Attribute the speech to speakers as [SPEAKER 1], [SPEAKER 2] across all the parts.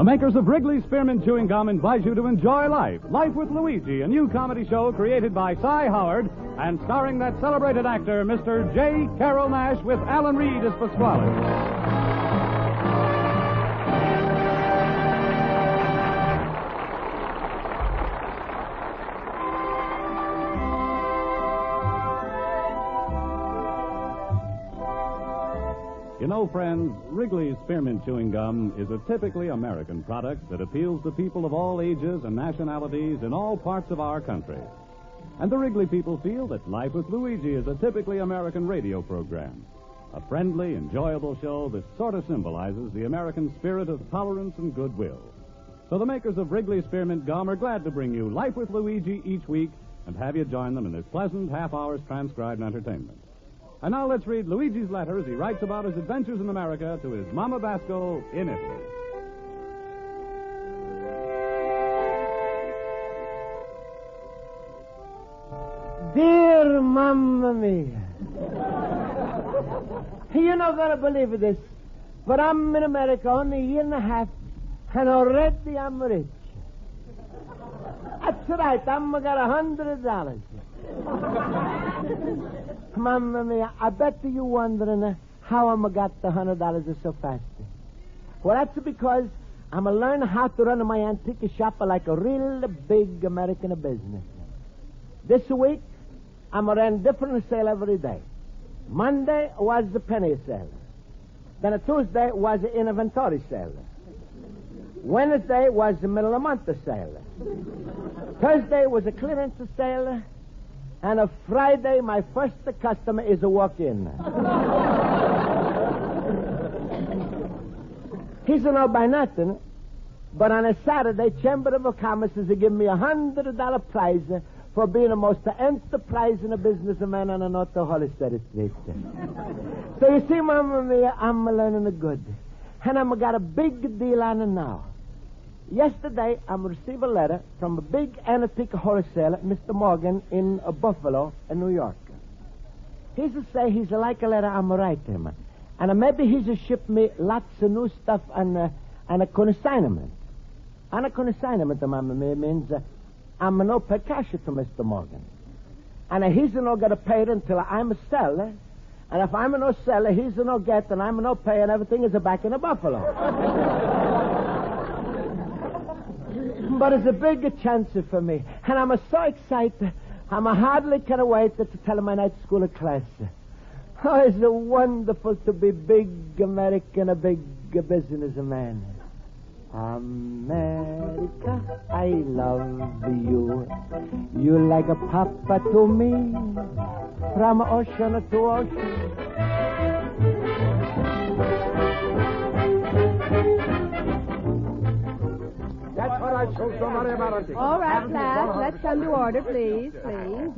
[SPEAKER 1] The makers of Wrigley's Spearmint Chewing Gum invite you to enjoy life. Life with Luigi, a new comedy show created by Cy Howard and starring that celebrated actor, Mr. J. Carrol Naish, with Alan Reed as Pasquale. You know, friends, Wrigley's Spearmint Chewing Gum is a typically American product that appeals to people of all ages and nationalities in all parts of our country. And the Wrigley people feel that Life with Luigi is a typically American radio program. A friendly, enjoyable show that sort of symbolizes the American spirit of tolerance and goodwill. So the makers of Wrigley's Spearmint Gum are glad to bring you Life with Luigi each week and have you join them in this pleasant half-hour's transcribed entertainment. And now let's read Luigi's letter as he writes about his adventures in America to his Mama Basco in Italy.
[SPEAKER 2] Dear Mamma Mia. You're not going to believe this, but I'm in America only a year and a half, and already I'm rich. That's right, I'm got $100. Mamma Mia, I bet you wondering how I'm got the $100 so fast. Well, that's because I'm learning how to run my antique shop like a real big American business. This week, I'm running different sale every day. Monday was the penny sale. Then a Tuesday was the inventory sale. Wednesday was the middle of the month sale. Thursday was a clearance sale. And a Friday, my first customer is a walk-in. He's a no by nothing, but on a Saturday, Chamber of Commerce is to give me $100 prize for being the most enterprising businessman on the North Hollister Street. So you see, Mamma Mia, I'm learning the good. And I'm got a big deal on it now. Yesterday, I received a letter from a big antique wholesaler, Mr. Morgan, in Buffalo, in New York. He's to say he's like a letter I'm writing him. And maybe he's to ship me lots of new stuff on a consignment. On a consignment, Mamma Mia, means I'm no pay cash to Mr. Morgan. And he's no going to pay it until I'm a seller. And if I'm no seller, he's no get, and I'm no pay, and everything is back in Buffalo. But it's a big chance for me. And I'm so excited. I'm hardly can wait to tell my night school class. Oh, it's wonderful to be big American, a big businessman. America, I love you. You like a papa to me. From ocean to ocean.
[SPEAKER 3] All right, class, let's come to order, please.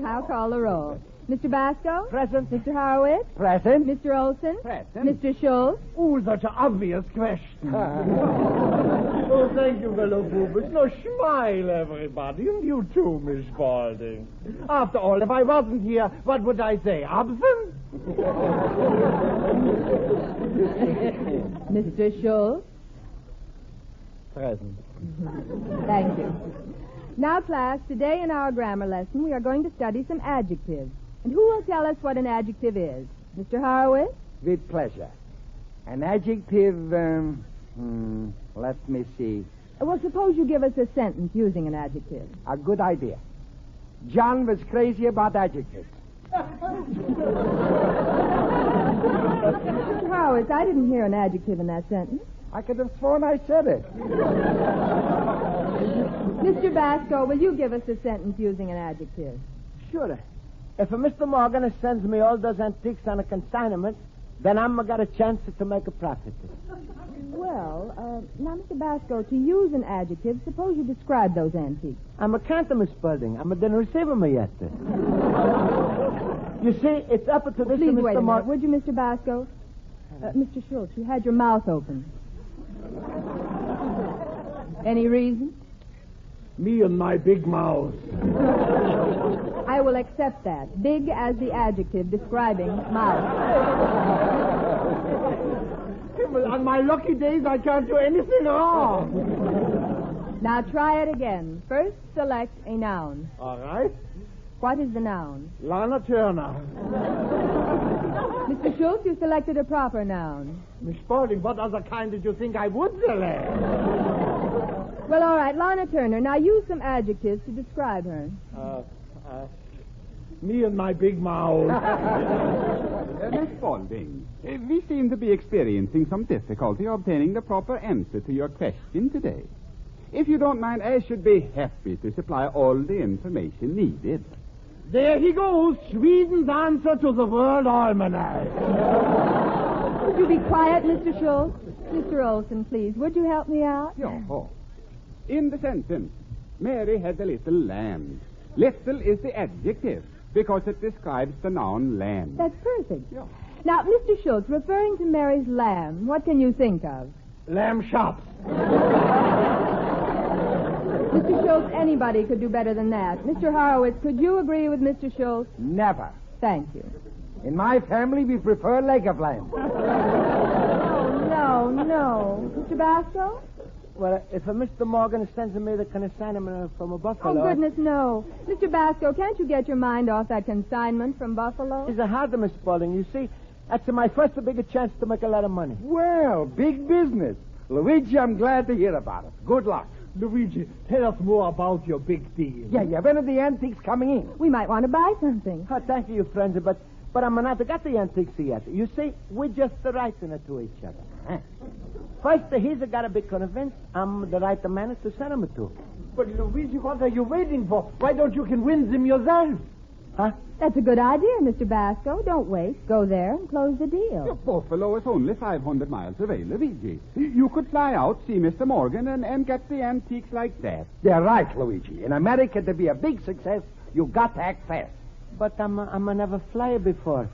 [SPEAKER 3] I'll call the roll. Mr. Basco?
[SPEAKER 2] Present.
[SPEAKER 3] Mr. Horowitz?
[SPEAKER 2] Present.
[SPEAKER 3] Mr. Olson?
[SPEAKER 2] Present.
[SPEAKER 3] Mr. Schultz?
[SPEAKER 4] Oh, such an obvious question. Oh, thank you, fellow boobers. No, smile, everybody. And you too, Miss Spaulding. After all, if I wasn't here, what would I say? Absent?
[SPEAKER 3] Mr. Schultz?
[SPEAKER 2] Present.
[SPEAKER 3] Thank you. Now, class, today in our grammar lesson, we are going to study some adjectives. And who will tell us what an adjective is? Mr. Horowitz?
[SPEAKER 5] With pleasure. An adjective, let me see.
[SPEAKER 3] Well, suppose you give us a sentence using an adjective.
[SPEAKER 5] A good idea. John was crazy about adjectives.
[SPEAKER 3] Mr. Horowitz, I didn't hear an adjective in that sentence.
[SPEAKER 5] I could have sworn I said it.
[SPEAKER 3] Mr. Basco, will you give us a sentence using an adjective?
[SPEAKER 2] Sure. If Mr. Morgan sends me all those antiques on a consignment, then I'm got a chance to make a profit.
[SPEAKER 3] Well, now, Mr. Basco, to use an adjective, suppose you describe those antiques.
[SPEAKER 2] I'm a can't, Miss Spaulding. I didn't receive them yet. You see, it's up to this
[SPEAKER 3] Please
[SPEAKER 2] Mr.
[SPEAKER 3] wait a minute,
[SPEAKER 2] Morgan.
[SPEAKER 3] would you, Mr. Basco? Mr. Schultz, you had your mouth open. Any reason?
[SPEAKER 4] Me and my big mouth.
[SPEAKER 3] I will accept that. Big as the adjective describing mouth.
[SPEAKER 4] On my lucky days, I can't do anything wrong.
[SPEAKER 3] Now try it again. First, select a noun.
[SPEAKER 4] All right.
[SPEAKER 3] What is the noun?
[SPEAKER 4] Lana Turner.
[SPEAKER 3] Mr. Schultz, you selected a proper noun.
[SPEAKER 4] Miss Spaulding, what other kind did you think I would select?
[SPEAKER 3] Well, all right, Lana Turner. Now use some adjectives to describe her.
[SPEAKER 4] Me and my big mouth.
[SPEAKER 6] Miss Spaulding, we seem to be experiencing some difficulty obtaining the proper answer to your question today. If you don't mind, I should be happy to supply all the information needed.
[SPEAKER 4] There he goes, Sweden's answer to the World Almanac.
[SPEAKER 3] Would you be quiet, Mr. Schultz? Mr. Olson, please, would you help me out?
[SPEAKER 6] Yo. In the sentence, Mary had a little lamb. Little is the adjective because it describes the noun lamb.
[SPEAKER 3] That's perfect.
[SPEAKER 6] Yeah.
[SPEAKER 3] Now, Mr. Schultz, referring to Mary's lamb, what can you think of?
[SPEAKER 4] Lamb chops.
[SPEAKER 3] Mr. Schultz, anybody could do better than that. Mr. Horowitz, could you agree with Mr. Schultz?
[SPEAKER 5] Never.
[SPEAKER 3] Thank you.
[SPEAKER 5] In my family, we prefer leg of lamb.
[SPEAKER 3] No. Mr. Basco?
[SPEAKER 2] Well, if Mr. Morgan sends me the consignment from a buffalo...
[SPEAKER 3] Oh, goodness, no. Mr. Basco, can't you get your mind off that consignment from Buffalo?
[SPEAKER 2] It's a hard, Miss Spaulding. You see, that's my first big chance to make a lot of money.
[SPEAKER 5] Well, big business. Luigi, I'm glad to hear about it. Good luck.
[SPEAKER 4] Luigi, tell us more about your big deal.
[SPEAKER 2] Yeah, when are the antiques coming in?
[SPEAKER 3] We might want to buy something.
[SPEAKER 2] Oh, thank you, friends, but I'm not got the antiques yet. You see, we're just writing it to each other. Huh? First, he's got to be convinced I'm the right man to send him to.
[SPEAKER 4] But, Luigi, what are you waiting for? Why don't you convince him yourself?
[SPEAKER 2] Huh?
[SPEAKER 3] That's a good idea, Mr. Basco. Don't wait. Go there and close the deal.
[SPEAKER 6] Buffalo is only 500 miles away, Luigi. You could fly out, see Mr. Morgan, and get the antiques like that.
[SPEAKER 5] They're right, Luigi. In America, to be a big success, you got to act fast.
[SPEAKER 2] But I'm never fly before.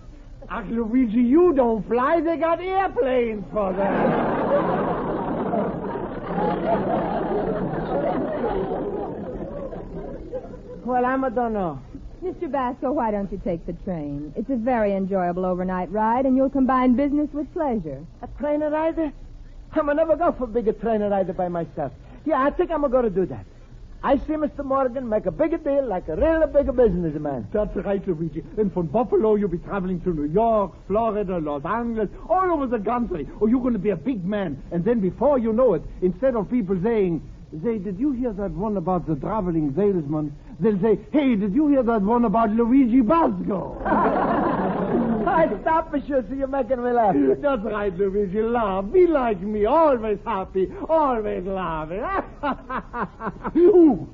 [SPEAKER 4] Ach, Luigi, you don't fly. They got airplanes for that.
[SPEAKER 2] Well, I don't know.
[SPEAKER 3] Mr. Basco, why don't you take the train? It's a very enjoyable overnight ride, and you'll combine business with pleasure.
[SPEAKER 2] A train rider? I'm never go for a bigger train rider by myself. Yeah, I think I'm going to do that. I see Mr. Morgan make a bigger deal like a real big businessman.
[SPEAKER 4] That's right, Luigi. And from Buffalo, you'll be traveling to New York, Florida, Los Angeles, all over the country. Oh, you're going to be a big man. And then before you know it, instead of people saying, did you hear that one about the traveling salesman? They'll say, hey, did you hear that one about Luigi Basco?
[SPEAKER 2] Stop, monsieur, so you're making me laugh.
[SPEAKER 4] That's right, Luigi. Laugh. Be like me. Always happy. Always laughing. Ooh.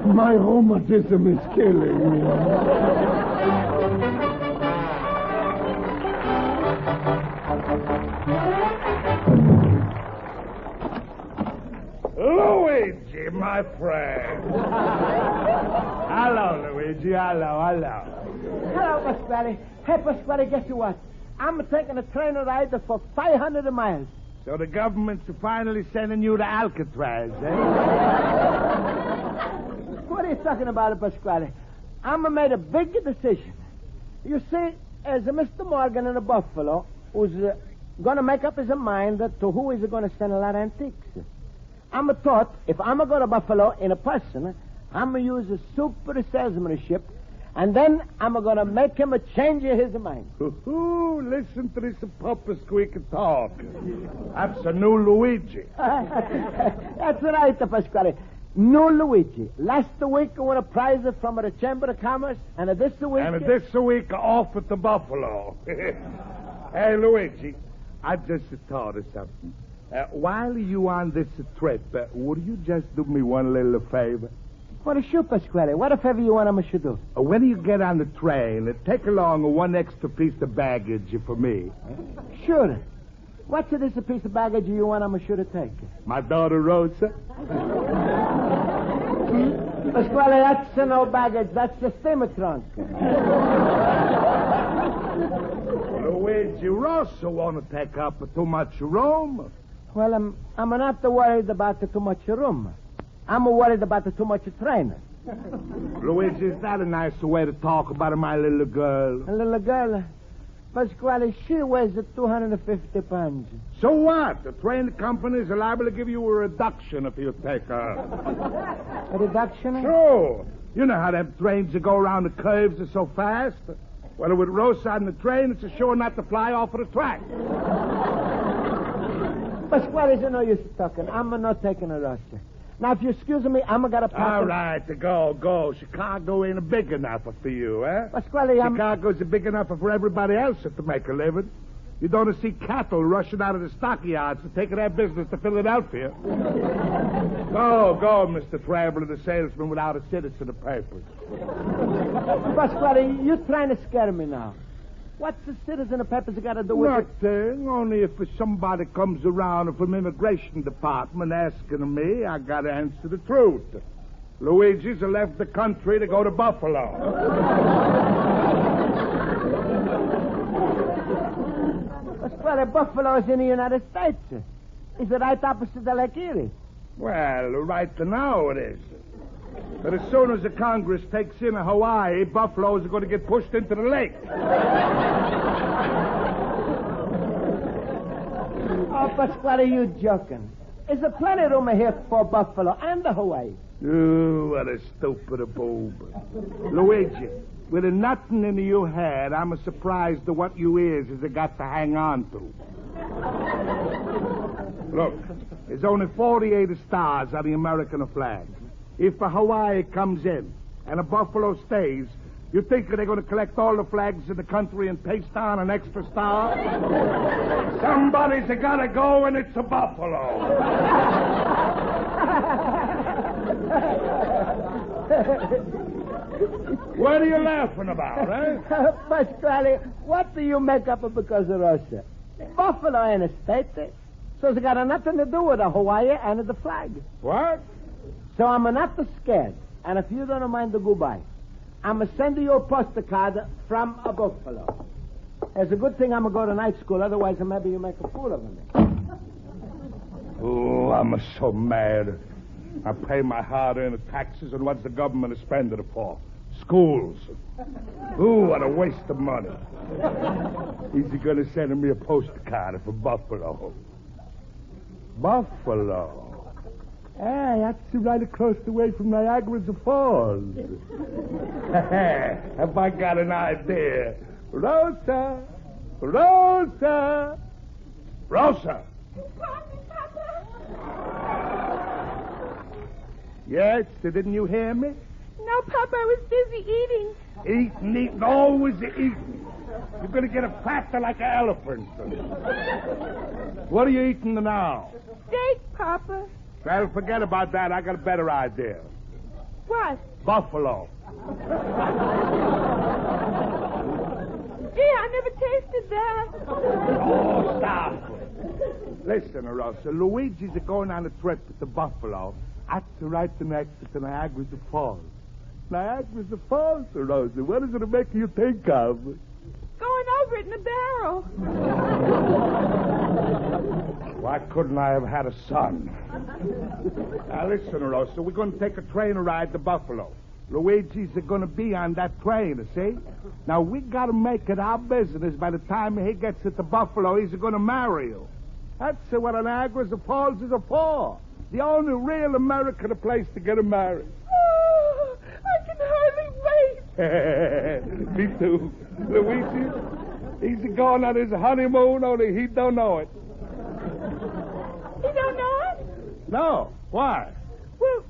[SPEAKER 4] My rheumatism is killing me.
[SPEAKER 7] Luigi, my friend. Hello, Luigi. Hello.
[SPEAKER 2] Hello, Pasquale. Hey, Pasquale, guess what? I'm taking a train ride for 500 miles.
[SPEAKER 7] So the government's finally sending you to Alcatraz, eh?
[SPEAKER 2] What are you talking about, Pasquale? I'm made a big decision. You see, as Mr. Morgan in Buffalo, who's going to make up his mind to who is going to send a lot of antiques. I'm thought, if I'm going to go to Buffalo in a person, I'm going to use a super salesmanship, and then I'm going to make him change his mind.
[SPEAKER 7] Listen to this papa squeak talk. That's a new Luigi.
[SPEAKER 2] That's right, Pasquale. New Luigi. Last week I won a prize from the Chamber of Commerce, and this week...
[SPEAKER 7] And this week off at the Buffalo. Hey, Luigi, I just thought of something. While you on this trip, would you just do me one little favor?
[SPEAKER 2] What a shoot, Pasquale. What a favor you want I should do?
[SPEAKER 7] When you get on the train, take along one extra piece of baggage for me.
[SPEAKER 2] Sure. What's this piece of baggage you want I should take?
[SPEAKER 7] My daughter, Rosa.
[SPEAKER 2] Pasquale, that's no baggage. That's the steamer trunk.
[SPEAKER 7] Luigi, Rosa won't take up too much room.
[SPEAKER 2] Well, I'm not worried about too much room. I'm worried about too much train.
[SPEAKER 7] Luigi, is that a nice way to talk about my little girl?
[SPEAKER 2] A little girl? Pasquale, she weighs 250 pounds.
[SPEAKER 7] So what? The train companies are liable to give you a reduction if you take her.
[SPEAKER 2] A reduction?
[SPEAKER 7] Sure. You know how them trains that go around the curves are so fast. Well, with Rosa on the train, it's a sure not to fly off of the track.
[SPEAKER 2] Pasquale, you know you're talking. I'm not taking a Rosa. Now, if you excuse me, I'm going to pack.
[SPEAKER 7] All right, go. Chicago ain't big enough for you, eh?
[SPEAKER 2] Pasquale,
[SPEAKER 7] Chicago's big enough for everybody else to make a living. You don't see cattle rushing out of the stockyards to take their business to Philadelphia. Go, Mr. Traveler, the salesman without a citizen of papers.
[SPEAKER 2] Pasquale, you're trying to scare me now. What's the citizen of papers got to do with it?
[SPEAKER 7] Nothing. Only if somebody comes around from immigration department asking me, I got to answer the truth. Luigi's left the country to go to Buffalo.
[SPEAKER 2] Pasquale, Buffalo is in the United States. It's the right opposite of Lake Erie.
[SPEAKER 7] Well, right now it is. But as soon as the Congress takes in Hawaii, Buffalo is going to get pushed into the lake.
[SPEAKER 2] Oh, Pasquale, you joking. Is there plenty of room here for Buffalo and the Hawaii?
[SPEAKER 7] Oh, what a stupid boob. Luigi, with a nothing in your head, I'm surprised at what you is got to hang on to. Look, there's only 48 stars on the American flag. If Hawaii comes in and a Buffalo stays, you think they're going to collect all the flags in the country and paste on an extra star? Somebody's got to go, and it's a Buffalo. What are you laughing about, eh?
[SPEAKER 2] Pasquale, what do you make up because of Rosa? Buffalo ain't a state, so it's got nothing to do with the Hawaii and the flag.
[SPEAKER 7] What?
[SPEAKER 2] So I'm not scared, and if you don't mind the goodbye, I'm going to send you a postcard from a Buffalo. It's a good thing I'm going to go to night school, otherwise maybe you make a fool of me.
[SPEAKER 7] Oh, I'm so mad. I pay my hard-earned taxes, and what's the government spending it for? Schools. Ooh, what a waste of money. Is he going to send me a postcard from Buffalo? Buffalo. Hey, that's right across the way from Niagara Falls. Have I got an idea? Rosa! Rosa! Rosa! Yes, didn't you hear me?
[SPEAKER 3] No, Papa, I was busy eating.
[SPEAKER 7] Eating, always eating. You're going to get a fatter like an elephant. What are you eating now?
[SPEAKER 3] Steak, Papa.
[SPEAKER 7] Well, forget about that. I got a better idea.
[SPEAKER 3] What?
[SPEAKER 7] Buffalo.
[SPEAKER 3] Gee, I never tasted that.
[SPEAKER 7] Oh, stop. Listen, Rosa, Luigi's going on a trip to Buffalo. That's right next to Niagara Falls. Niagara Falls, Rosa. What is it make you think of?
[SPEAKER 3] Going over it in a barrel.
[SPEAKER 7] Why couldn't I have had a son? Now, listen, Rosa, we're going to take a train ride to Buffalo. Luigi's going to be on that train, see? Now, we got to make it our business by the time he gets to Buffalo, he's going to marry you. That's what Niagara Falls is for. The only real American place to get married.
[SPEAKER 3] Oh, I can hardly wait.
[SPEAKER 7] Me too. Luigi, he's going on his honeymoon, only he don't know it.
[SPEAKER 3] You don't know it?
[SPEAKER 7] No. Why?
[SPEAKER 3] Well,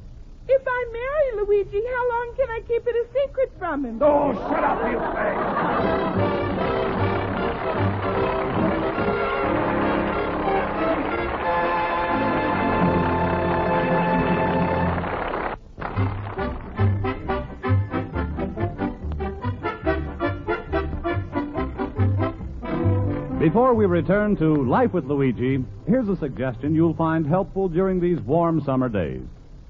[SPEAKER 3] if I marry Luigi, how long can I keep it a secret from him?
[SPEAKER 7] Oh, shut up, you thing.
[SPEAKER 1] Before we return to Life with Luigi, here's a suggestion you'll find helpful during these warm summer days.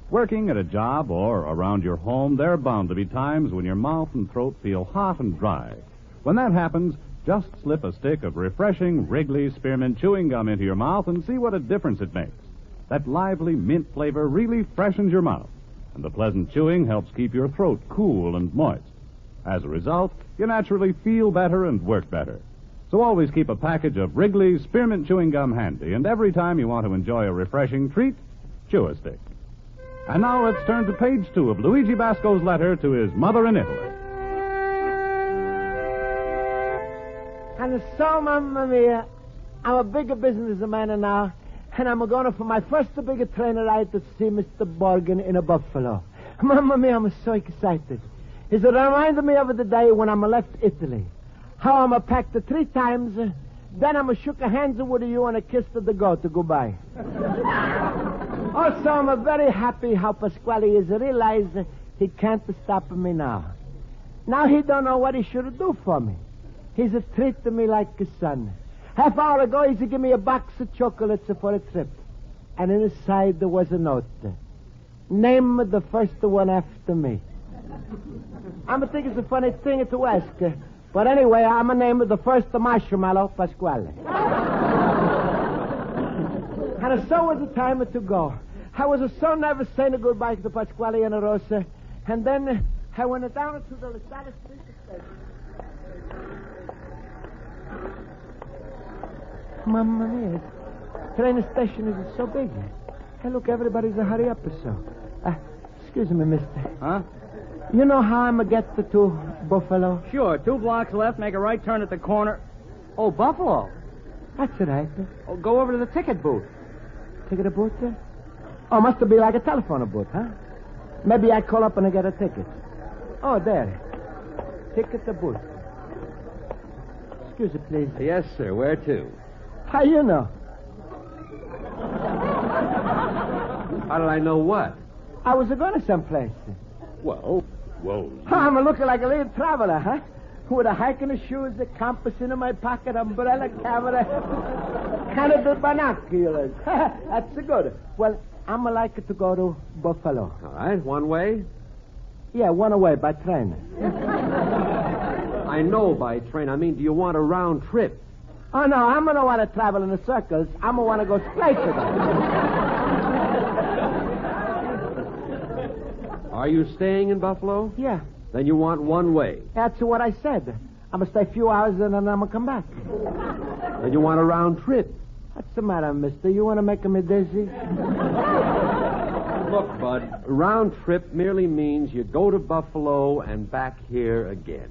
[SPEAKER 1] Working at a job or around your home, there are bound to be times when your mouth and throat feel hot and dry. When that happens, just slip a stick of refreshing Wrigley Spearmint chewing gum into your mouth and see what a difference it makes. That lively mint flavor really freshens your mouth, and the pleasant chewing helps keep your throat cool and moist. As a result, you naturally feel better and work better. So So always keep a package of Wrigley's Spearmint Chewing Gum handy, and every time you want to enjoy a refreshing treat, chew a stick. And now let's turn to page 2 of Luigi Basco's letter to his mother in Italy.
[SPEAKER 2] And so, Mamma Mia, I'm a bigger businessman now, and I'm going for my first bigger train ride to see Mr. Borgen in a Buffalo. Mamma Mia, I'm so excited. It reminded me of the day when I left Italy. How I'm packed 3 times, then I'm shook hands with you and a kiss to the goodbye. Also, I'm very happy how Pasquale has realized he can't stop me now. Now he don't know what he should do for me. He's treating me like a son. Half hour ago, he's give me a box of chocolates for a trip. And inside there was a note. Name the first one after me. I'm thinking it's a funny thing to ask. But anyway, I'm going to name the first marshmallow Pasquale. And so was the time to go. I was so nervous saying goodbye to Pasquale and Rosa. And then I went down to the Lasada Street station. Mamma mia, train station is so big. Hey, look, everybody's a hurry up or so. Excuse me, mister.
[SPEAKER 8] Huh?
[SPEAKER 2] You know how I'm going to get to Buffalo?
[SPEAKER 8] Sure. 2 blocks left, make a right turn at the corner. Oh, Buffalo.
[SPEAKER 2] That's right.
[SPEAKER 8] Oh, go over to the ticket booth.
[SPEAKER 2] Ticket booth? Oh, must be like a telephone booth, huh? Maybe I call up and I get a ticket. Oh, there. Ticket booth. Excuse me, please.
[SPEAKER 9] Yes, sir. Where to?
[SPEAKER 2] How you know?
[SPEAKER 9] How did I know what?
[SPEAKER 2] I was going to someplace.
[SPEAKER 9] Well,
[SPEAKER 2] I'm looking like a little traveler, huh? With a hiking shoes, a compass in my pocket, umbrella, camera, kind of the binoculars. That's good. Well, I'm like to go to Buffalo.
[SPEAKER 9] All right. One way?
[SPEAKER 2] Yeah, one away by train.
[SPEAKER 9] I know by train. I mean, do you want a round trip?
[SPEAKER 2] Oh, no, I'm going to want to travel in the circles. I'm going to want to go straight to them.
[SPEAKER 9] Are you staying in Buffalo?
[SPEAKER 2] Yeah.
[SPEAKER 9] Then you want one way.
[SPEAKER 2] That's what I said. I'm going to stay a few hours and then I'm going to come back.
[SPEAKER 9] Then you want a round trip.
[SPEAKER 2] What's the matter, mister? You want to make me dizzy?
[SPEAKER 9] Look, Bud, a round trip merely means you go to Buffalo and back here again.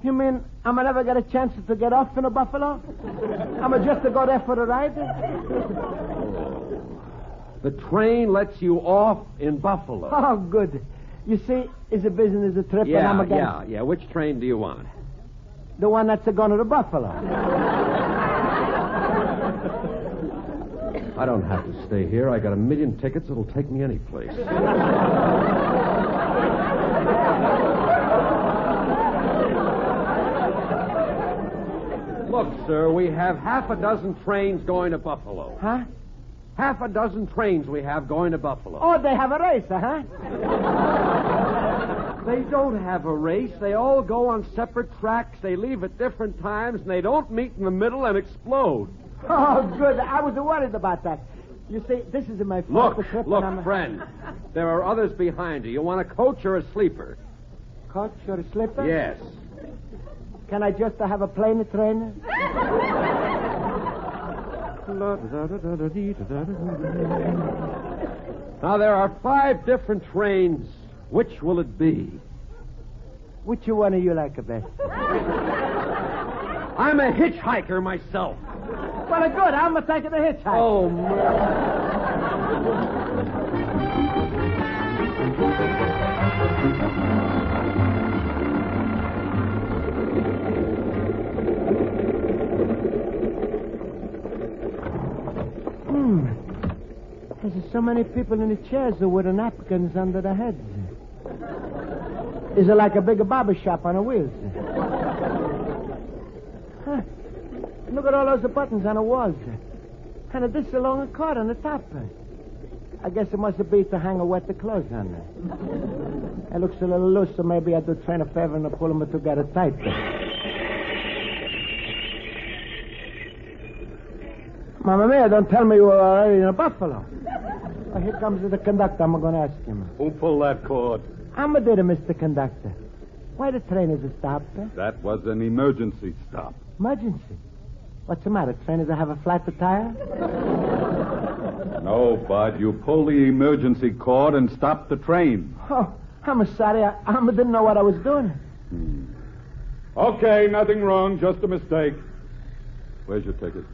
[SPEAKER 2] You mean I'm going to never get a chance to get off in a Buffalo? I'm going to just to go there for the ride?
[SPEAKER 9] The train lets you off in Buffalo.
[SPEAKER 2] Oh, good. You see, it's a business trip and I'm going to
[SPEAKER 9] Yeah. Which train do you want?
[SPEAKER 2] The one that's going to the Buffalo.
[SPEAKER 9] I don't have to stay here. I got 1,000,000 tickets that'll take me any place. Look, sir, we have 6 trains going to Buffalo.
[SPEAKER 2] Huh?
[SPEAKER 9] 6 trains we have going to Buffalo.
[SPEAKER 2] Oh, they have a race, huh?
[SPEAKER 9] They don't have a race. They all go on separate tracks. They leave at different times, and they don't meet in the middle and explode.
[SPEAKER 2] Oh, good. I was worried about that. You see, this is my first trip.
[SPEAKER 9] Look, friend. There are others behind you. You want a coach or a sleeper?
[SPEAKER 2] Coach or a slipper?
[SPEAKER 9] Yes.
[SPEAKER 2] Can I just have a plain train?
[SPEAKER 9] Now, there are 5 different trains. Which will it be?
[SPEAKER 2] Which one of you like the best?
[SPEAKER 9] I'm a hitchhiker myself.
[SPEAKER 2] Well, good. I'm a taking the hitchhike.
[SPEAKER 9] Oh, man.
[SPEAKER 2] There's so many people in the chairs with the napkins under their heads. Is it like a big barber shop on a wheels? Huh. Look at all those buttons on the walls. And this is a long cord on the top. I guess it must be to hang a wet clothes on there. It looks a little loose, so maybe I do train a favor and pull them together tight. Mamma mia, don't tell me you were already in a Buffalo. Well, here comes the conductor. I'm going to ask him.
[SPEAKER 7] Who pulled that cord?
[SPEAKER 2] I'm a did, Mr. Conductor. Why the train is stopped?
[SPEAKER 7] That was an emergency stop.
[SPEAKER 2] Emergency. What's the matter? Train, does it have a flat tire?
[SPEAKER 7] No, Bud. You pull the emergency cord and stop the train.
[SPEAKER 2] Oh, I'm sorry. I didn't know what I was doing.
[SPEAKER 7] Okay, nothing wrong. Just a mistake. Where's your ticket?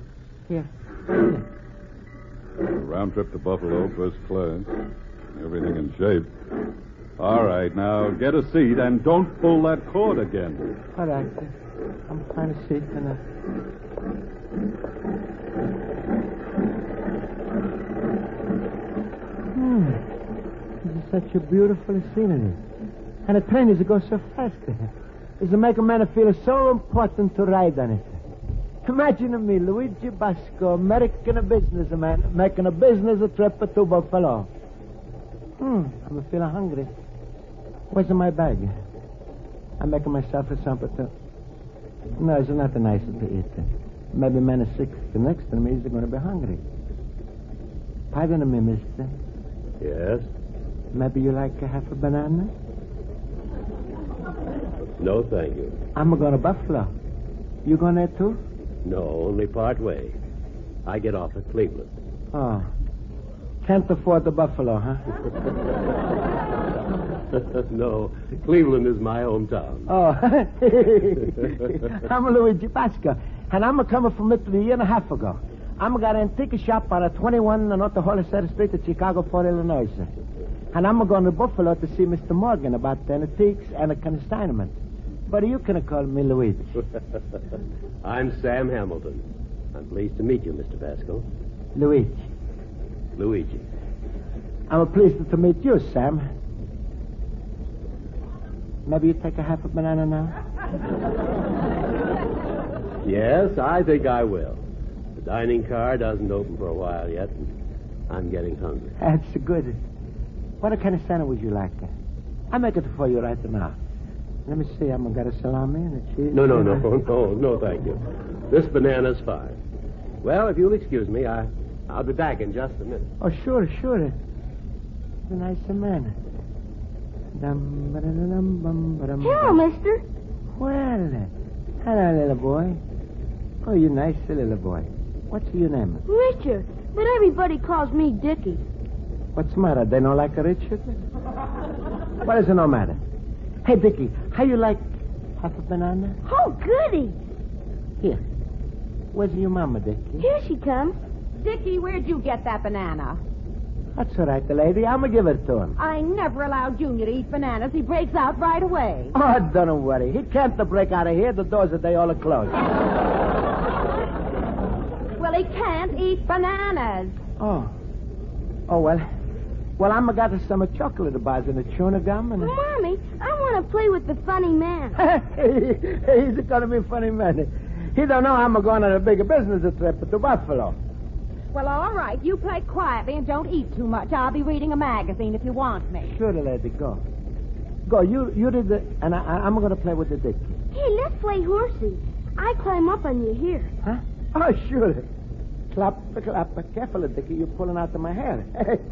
[SPEAKER 2] Here.
[SPEAKER 7] Round trip to Buffalo, first class. Everything in shape. All right, now get a seat and don't pull that cord again.
[SPEAKER 2] All right. I'm trying to see. This is such a beautiful scenery. And the train is go so fast. It's make a man feel so important to ride on it. Imagine me, Luigi Basco, American businessman, making a business trip to Buffalo. I'm feeling hungry. Where's my bag? I'm making myself a something to... No, it's not nice to eat. Maybe man is sick. The next to me is going to be hungry. Pardon me, mister.
[SPEAKER 10] Yes?
[SPEAKER 2] Maybe you like half a banana?
[SPEAKER 10] No, thank you.
[SPEAKER 2] I'm going to Buffalo. You going there too?
[SPEAKER 10] No, only part way. I get off at Cleveland.
[SPEAKER 2] Oh. Can't afford the Buffalo, huh?
[SPEAKER 10] No, Cleveland is my hometown.
[SPEAKER 2] Oh. I'm Luigi Basco, and I'm coming from Italy a year and a half ago. I'm got an antique shop on a 21 North Hollister Street in Chicago, Fort Illinois. And I'm going to Buffalo to see Mr. Morgan about the antiques and the consignment. But you can call me Luigi.
[SPEAKER 10] I'm Sam Hamilton. I'm pleased to meet you, Mr. Basco.
[SPEAKER 2] Luigi. I'm pleased to meet you, Sam. Maybe you take a half a banana now?
[SPEAKER 10] Yes, I think I will. The dining car doesn't open for a while yet, and I'm getting hungry.
[SPEAKER 2] That's good. What kind of sandwich would you like? I'll make it for you right now. Let me see. I'm going to get a salami and a cheese.
[SPEAKER 10] No, thank you. This banana's fine. Well, if you'll excuse me, I'll be back in just a minute.
[SPEAKER 2] Oh, sure. He's a nice man.
[SPEAKER 11] Hello, mister.
[SPEAKER 2] Well, hello, little boy. Oh, you nice little boy. What's your name?
[SPEAKER 11] Richard. But everybody calls me Dickie.
[SPEAKER 2] What's the matter? They don't like a Richard? What is it no matter? Hey, Dickie, how you like half a banana?
[SPEAKER 11] Oh, goody.
[SPEAKER 2] Here. Where's your mama, Dickie?
[SPEAKER 11] Here she comes.
[SPEAKER 12] Dickie, where'd you get that banana?
[SPEAKER 2] That's all right, the lady. I'm going to give it to him.
[SPEAKER 12] I never allow Junior to eat bananas. He breaks out right away.
[SPEAKER 2] Oh, don't worry. He can't break out of here. The doors are they all are closed.
[SPEAKER 12] Well, he can't eat bananas.
[SPEAKER 2] Oh, well, I'm got some chocolate bars and a chewing gum and...
[SPEAKER 11] Mommy, I want to play with the funny man.
[SPEAKER 2] He's going to be a funny man. He don't know I'm going on a big business trip to Buffalo.
[SPEAKER 12] Well, all right. You play quietly and don't eat too much. I'll be reading a magazine if you want me.
[SPEAKER 2] Sure, lady, go. Go, you read the... And I'm going to play with the Dickie.
[SPEAKER 11] Hey, let's play horsey. I climb up on you here.
[SPEAKER 2] Huh? Oh, sure. Clap. Careful, Dickie. You're pulling out of my hair.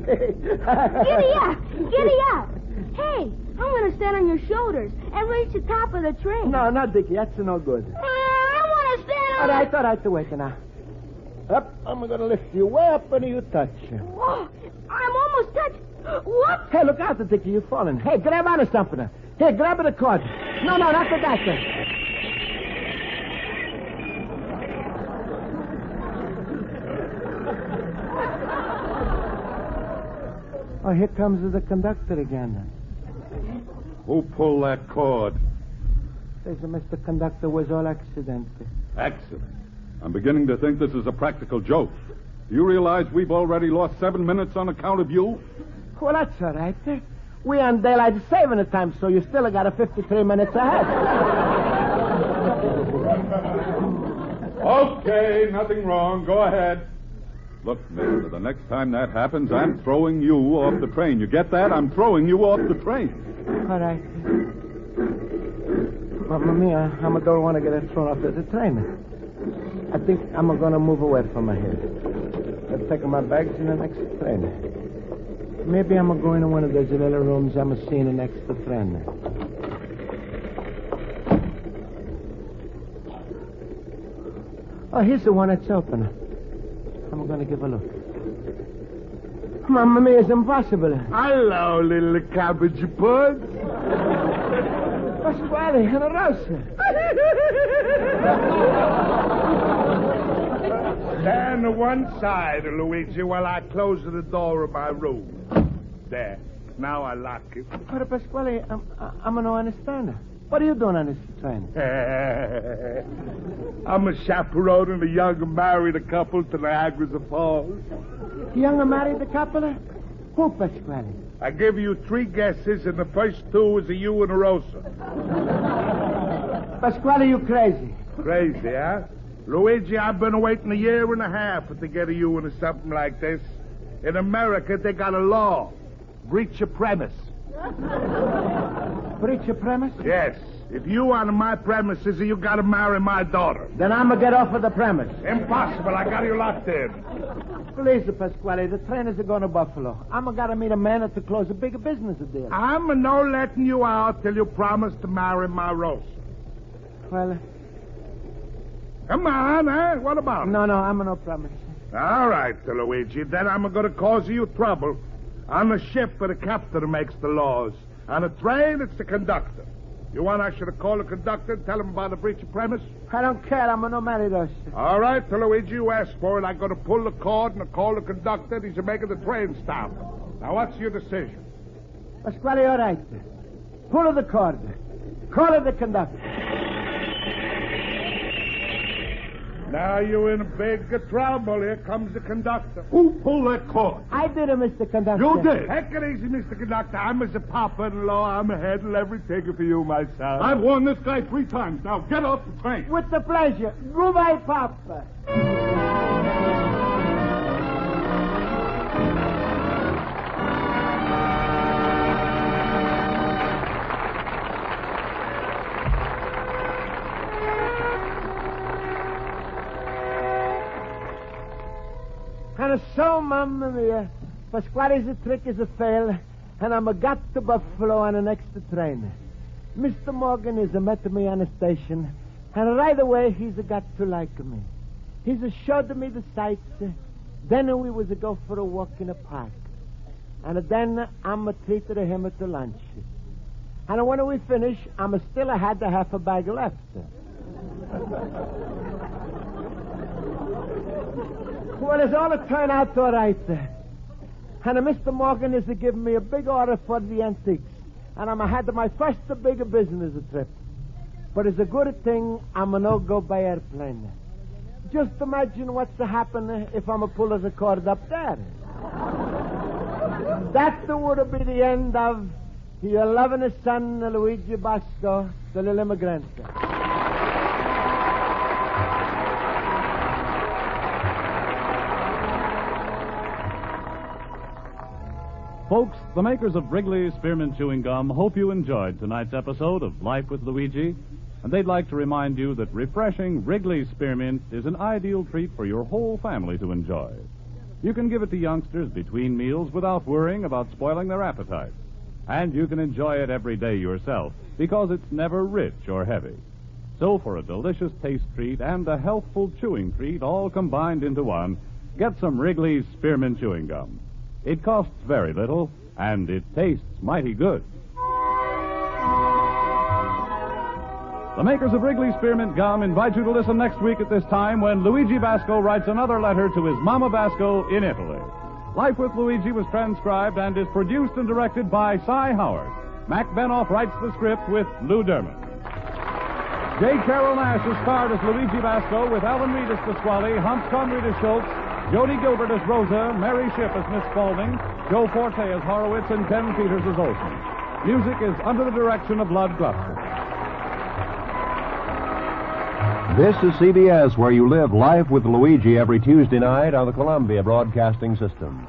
[SPEAKER 11] Giddy up. Hey, I'm going to stand on your shoulders and reach the top of the train.
[SPEAKER 2] No, Dickie. That's no good.
[SPEAKER 11] I want to stand on...
[SPEAKER 2] All right. Wait now. Up. I'm going to lift you way up and you touch.
[SPEAKER 11] Oh, I'm almost touched. What?
[SPEAKER 2] Hey, look out, Dickie. You're falling. Hey, grab on to something. Here, grab the cord. No, not the doctor. Oh, here comes the conductor again.
[SPEAKER 7] Who pulled that cord?
[SPEAKER 2] Says Mr. Conductor was all accident.
[SPEAKER 7] Accident? I'm beginning to think this is a practical joke. Do you realize we've already lost 7 minutes on account of you?
[SPEAKER 2] Well, that's all right. We on daylight saving time, so you still got a 53 minutes ahead.
[SPEAKER 7] Okay, nothing wrong. Go ahead. Look, mister, the next time that happens, I'm throwing you off the train. You get that? I'm throwing you off the train.
[SPEAKER 2] All right. Mamma mia, I don't want to get thrown off the train. I think I'm going to move away from here. I'll take my bags in the next train. Maybe I'm going to one of those little rooms I'm seeing the next train. Oh, here's the one that's open. I'm going to give a look. Mamma mia, it's impossible.
[SPEAKER 7] Hello, little cabbage bud.
[SPEAKER 2] Pasquale and Rosa.
[SPEAKER 7] Stand to one side, Luigi, while I close the door of my room. There. Now I lock it.
[SPEAKER 2] But Pasquale, I'm no understand. What are you doing on this train?
[SPEAKER 7] I'm a chaperoning a young married couple to Niagara Falls.
[SPEAKER 2] Young and married the couple? Who, Pasquale?
[SPEAKER 7] I give you 3 guesses, and the first 2 is a you and a Rosa.
[SPEAKER 2] Pasquale, you crazy.
[SPEAKER 7] Crazy, huh? Luigi, I've been waiting a year and a half to get a you into something like this. In America, they got a law. Breach of premise.
[SPEAKER 2] Breach of premise?
[SPEAKER 7] Yes. If you on my premises, you got to marry my daughter.
[SPEAKER 2] Then I'm going to get off of the premise.
[SPEAKER 7] Impossible. I got you locked in.
[SPEAKER 2] Please, Pasquale, the trainers are going to Buffalo. I'm going to meet a man to close a bigger business deal.
[SPEAKER 7] I'm no letting you out till you promise to marry my Rosa.
[SPEAKER 2] Well...
[SPEAKER 7] Come on, eh? What about it?
[SPEAKER 2] No, I'm no promise.
[SPEAKER 7] All right, Luigi. Then I'm going to cause you trouble. On the ship, the captain makes the laws. On a train, it's the conductor. You want I should call the conductor and tell him about the breach of premise?
[SPEAKER 2] I don't care. I'm no married us.
[SPEAKER 7] All right, Luigi, you asked for it. I'm going to pull the cord and call the conductor. He's making the train stop. Now, what's your decision?
[SPEAKER 2] Pasquale, all right. Pull the cord. Call the conductor.
[SPEAKER 7] Now you're in big trouble. Here comes the conductor. Who pulled that cord?
[SPEAKER 2] I did it, Mr. Conductor.
[SPEAKER 7] You did? Take it easy, Mr. Conductor. I'm as a papa-in-law. I'm handling everything for you, my son.
[SPEAKER 13] I've warned this guy 3 times. Now get off the train.
[SPEAKER 2] With the pleasure. Goodbye, Papa. And so, Mamma Mia, Pasquale's trick is a fail, and I'm a got to Buffalo on the next train. Mr. Morgan is a met me on the station, and right away he's a got to like me. He's a showed me the sights, then we was a go for a walk in a park, and then I'm a treated him at the lunch. And when we finish, I'm still had the half a bag left. Well, it's all turned out all right. And Mr. Morgan is giving me a big order for the antiques. And I'm had my first big business trip. But it's a good thing I'm no go by airplane. Just imagine what's to happen if I'm a pull the cord up there. That would be the end of your loving son, Luigi Basco, the little immigrant.
[SPEAKER 1] Folks, the makers of Wrigley Spearmint Chewing Gum hope you enjoyed tonight's episode of Life with Luigi, and they'd like to remind you that refreshing Wrigley Spearmint is an ideal treat for your whole family to enjoy. You can give it to youngsters between meals without worrying about spoiling their appetite. And you can enjoy it every day yourself, because it's never rich or heavy. So for a delicious taste treat and a healthful chewing treat all combined into one, get some Wrigley's Spearmint Chewing Gum. It costs very little, and it tastes mighty good. The makers of Wrigley Spearmint Gum invite you to listen next week at this time when Luigi Basco writes another letter to his Mama Basco in Italy. Life with Luigi was transcribed and is produced and directed by Cy Howard. Mac Benoff writes the script with Lou Dermott. J. Carrol Naish is starred as Luigi Basco with Alan Reed as Pasquale, Hans Conried as Schultz, Jody Gilbert as Rosa, Mary Shipp as Miss Spaulding, Joe Forte as Horowitz, and Ken Peters as Olson. Music is under the direction of Lud Gluskin.
[SPEAKER 14] This is CBS, where you live Life with Luigi every Tuesday night on the Columbia Broadcasting System.